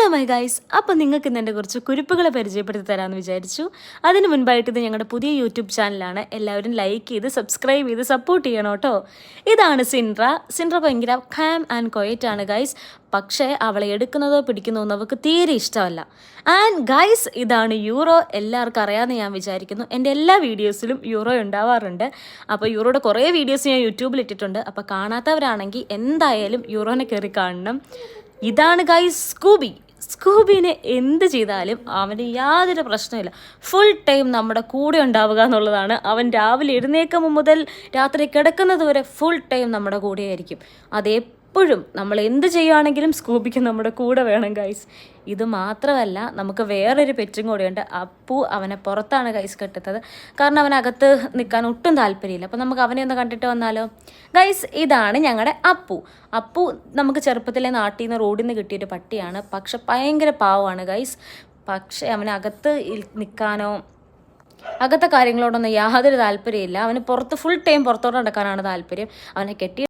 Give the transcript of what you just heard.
Hello my guys, അപ്പം നിങ്ങൾക്ക് ഇന്ന് എൻ്റെ കുറച്ച് കുരിപ്പുകളെ പരിചയപ്പെടുത്തി തരാമെന്ന് വിചാരിച്ചു. അതിന് മുൻപായിട്ട് ഇത് ഞങ്ങളുടെ പുതിയ യൂട്യൂബ് ചാനലാണ്. എല്ലാവരും ലൈക്ക് ചെയ്ത് സബ്സ്ക്രൈബ് ചെയ്ത് സപ്പോർട്ട് ചെയ്യണം കേട്ടോ. ഇതാണ് സിൻഡ്ര ഭയങ്കര കാം ആൻഡ് ക്വയറ്റ് ആണ് ഗൈസ്. പക്ഷേ അവളെ എടുക്കുന്നതോ പിടിക്കുന്നതോ അവൾക്ക് തീരെ ഇഷ്ടമല്ല. ആൻഡ് ഗൈസ്, ഇതാണ് യൂറോ. എല്ലാവർക്കും അറിയാമെന്ന് ഞാൻ വിചാരിക്കുന്നു. എൻ്റെ എല്ലാ വീഡിയോസിലും യൂറോ ഉണ്ടാവാറുണ്ട്. അപ്പോൾ യൂറോയുടെ കുറേ വീഡിയോസ് ഞാൻ യൂട്യൂബിൽ ഇട്ടിട്ടുണ്ട്. അപ്പോൾ കാണാത്തവരാണെങ്കിൽ എന്തായാലും യൂറോനെ കയറി കാണണം. ഇതാണ് ഗൈസ് സ്കൂബീനെ എന്ത് ചെയ്താലും അവന് യാതൊരു പ്രശ്നമില്ല. ഫുൾ ടൈം നമ്മുടെ കൂടെ ഉണ്ടാവുക എന്നുള്ളതാണ്. അവൻ രാവിലെ എഴുന്നേൽക്കുമ്പോൾ മുതൽ രാത്രി കിടക്കുന്നത് വരെ ഫുൾ ടൈം നമ്മുടെ കൂടെയായിരിക്കും. എപ്പോഴും നമ്മൾ എന്ത് ചെയ്യുകയാണെങ്കിലും സ്കൂബിക്ക് നമ്മുടെ കൂടെ വേണം ഗൈസ്. ഇത് മാത്രമല്ല, നമുക്ക് വേറൊരു പെറ്റും കൂടെയുണ്ട്. അപ്പു. അവനെ പുറത്താണ് ഗൈസ് കെട്ടുന്നത്, കാരണം അവനകത്ത് നിൽക്കാൻ ഒട്ടും താല്പര്യമില്ല. അപ്പം നമുക്ക് അവനെ ഒന്ന് കണ്ടിട്ട് വന്നാലോ ഗൈസ്. ഇതാണ് ഞങ്ങളുടെ അപ്പു നമുക്ക് ചെറുപ്പത്തിലെ നാട്ടിൽ നിന്ന് റോഡിൽ നിന്ന് കിട്ടിയൊരു പട്ടിയാണ്. പക്ഷെ ഭയങ്കര പാവമാണ് ഗൈസ്. പക്ഷേ അവനകത്ത് നിൽക്കാനോ അകത്തെ കാര്യങ്ങളോടൊന്നും യാതൊരു താല്പര്യമില്ല. അവന് ഫുൾ ടൈം പുറത്തോട്ട് നടക്കാനാണ് താല്പര്യം. അവനെ